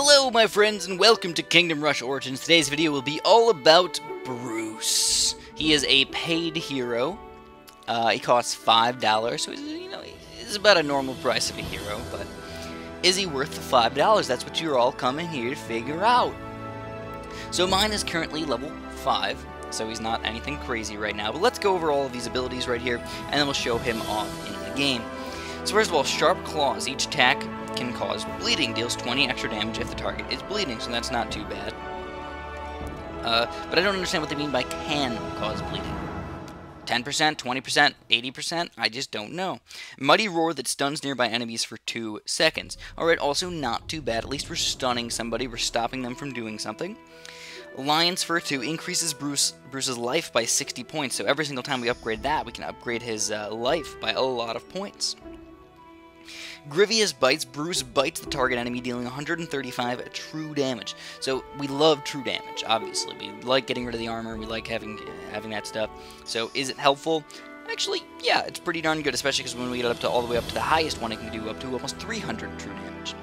Hello my friends and welcome to Kingdom Rush Origins. Today's video will be all about Bruce. He is a paid hero. He costs $5, so he's about a normal price of a hero, but is he worth the $5? That's what you're all coming here to figure out. So mine is currently level 5, so he's not anything crazy right now, but let's go over all of these abilities right here, and then we'll show him off in the game. So first of all, Sharp Claws. Each attack can cause bleeding, deals 20 extra damage if the target is bleeding, so that's not too bad. But I don't understand what they mean by can cause bleeding. 10%, 20%, 80%? I just don't know. Mighty Roar that stuns nearby enemies for 2 seconds. Alright, also not too bad. At least we're stunning somebody, we're stopping them from doing something. Lion's Fur 2 increases Bruce's life by 60 points, so every single time we upgrade that, we can upgrade his life by a lot of points. Grievous Bites. Bruce bites the target enemy, dealing 135 true damage. So we love true damage, obviously. We like getting rid of the armor, we like having that stuff. So is it helpful? Actually, yeah, it's pretty darn good, especially because when we get up to all the way up to the highest one, it can do up to almost 300 true damage.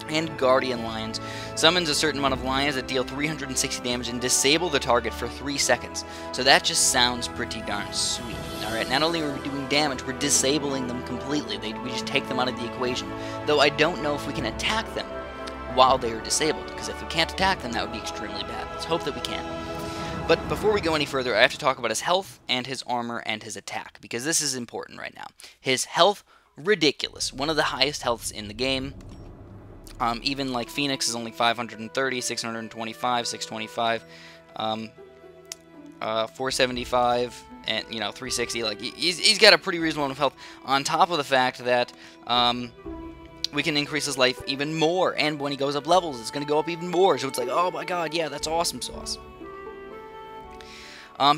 And Guardian Lions. Summons a certain amount of lions that deal 360 damage and disable the target for 3 seconds. So that just sounds pretty darn sweet. Alright, not only are we doing damage, we're disabling them completely. We just take them out of the equation. Though I don't know if we can attack them while they are disabled, because if we can't attack them, that would be extremely bad. Let's hope that we can. But before we go any further, I have to talk about his health and his armor and his attack, because this is important right now. His health, ridiculous. One of the highest healths in the game. Even like Phoenix is only 530, 625, 625, 475, and 360. Like he's got a pretty reasonable amount of health. On top of the fact that we can increase his life even more, and when he goes up levels, it's going to go up even more. So it's like, oh my god, yeah, that's awesome sauce.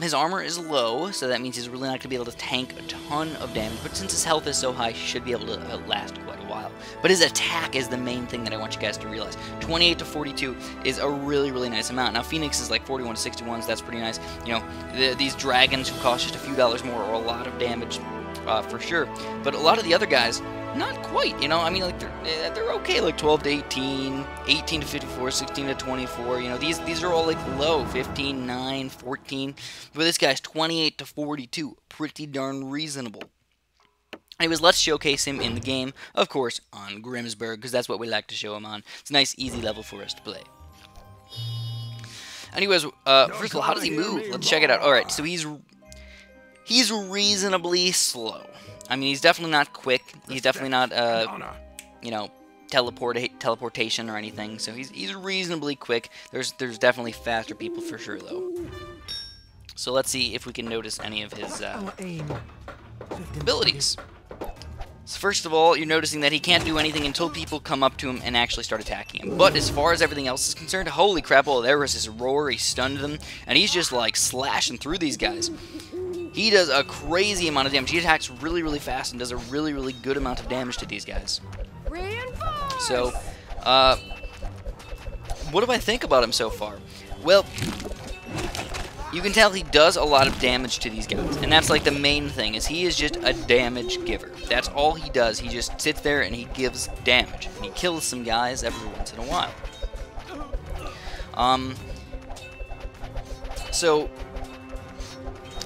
His armor is low, so that means he's really not going to be able to tank a ton of damage, but since his health is so high, he should be able to last quite a while. But his attack is the main thing that I want you guys to realize. 28 to 42 is a really, really nice amount. Now, Phoenix is like 41 to 61, so that's pretty nice. These dragons who cost just a few dollars more are a lot of damage, for sure. But a lot of the other guys, not quite, I mean, like, they're okay, like 12 to 18, 18 to 54, 16 to 24, these are all, like, low, 15, 9, 14, but this guy's 28 to 42, pretty darn reasonable. Anyways, let's showcase him in the game, of course, on Grimsburg, because that's what we like to show him on. It's a nice, easy level for us to play. Anyways, first of all, how does he move? Let's check it out. Alright, so he's reasonably slow. I mean, he's definitely not quick. He's definitely not, teleportation or anything. So he's reasonably quick. There's definitely faster people for sure, though. So let's see if we can notice any of his abilities. So first of all, you're noticing that he can't do anything until people come up to him and actually start attacking him. But as far as everything else is concerned, holy crap, oh, there was his roar, he stunned them, and he's just, like, slashing through these guys. He does a crazy amount of damage. He attacks really, really fast and does a really, really good amount of damage to these guys. So, what do I think about him so far? Well, you can tell he does a lot of damage to these guys, and that's like the main thing, is he is just a damage giver. That's all he does. He just sits there and he gives damage, and he kills some guys every once in a while. So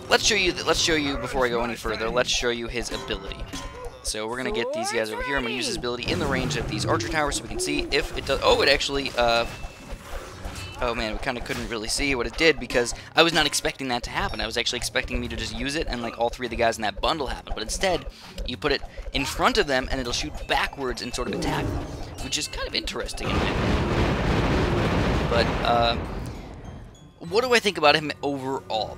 let's show you before I go any further. Let's show you his ability. So we're gonna get these guys over here. I'm gonna use his ability in the range of these archer towers so we can see if it does. Oh, it actually. Oh man, we kind of couldn't really see what it did because I was not expecting that to happen. I was actually expecting me to just use it and like all 3 of the guys in that bundle happen. But instead, you put it in front of them and it'll shoot backwards and sort of attack them, which is kind of interesting in my opinion. But what do I think about him overall?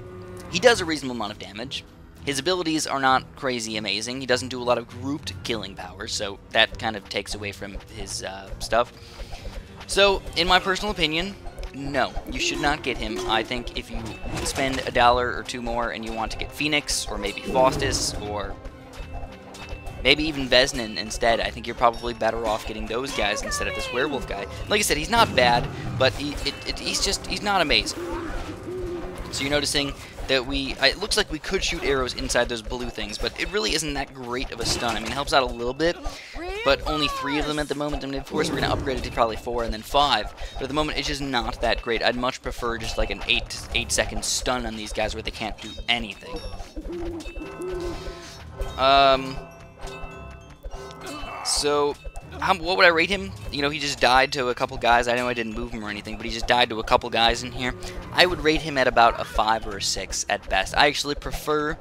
He does a reasonable amount of damage. His abilities are not crazy amazing. He doesn't do a lot of grouped killing powers, so that kind of takes away from his stuff. So, in my personal opinion, no, you should not get him. I think if you spend $1 or 2 more and you want to get Phoenix, or maybe Faustus, or maybe even Vesnin instead, I think you're probably better off getting those guys instead of this werewolf guy. Like I said, he's not bad, but he's not amazing. So you're noticing that it looks like we could shoot arrows inside those blue things, but it really isn't that great of a stun. I mean, it helps out a little bit, but only 3 of them at the moment. I mean, of course, we're going to upgrade it to probably 4 and then 5, but at the moment, it's just not that great. I'd much prefer just like an 8-second stun on these guys where they can't do anything. So, what would I rate him? You know, he just died to a couple guys. I know I didn't move him or anything, but he just died to a couple guys in here. I would rate him at about a 5 or a 6 at best. I actually prefer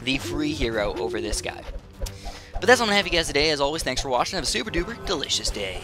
the free hero over this guy. But that's all I'm going to have you guys today. As always, thanks for watching. Have a super duper delicious day.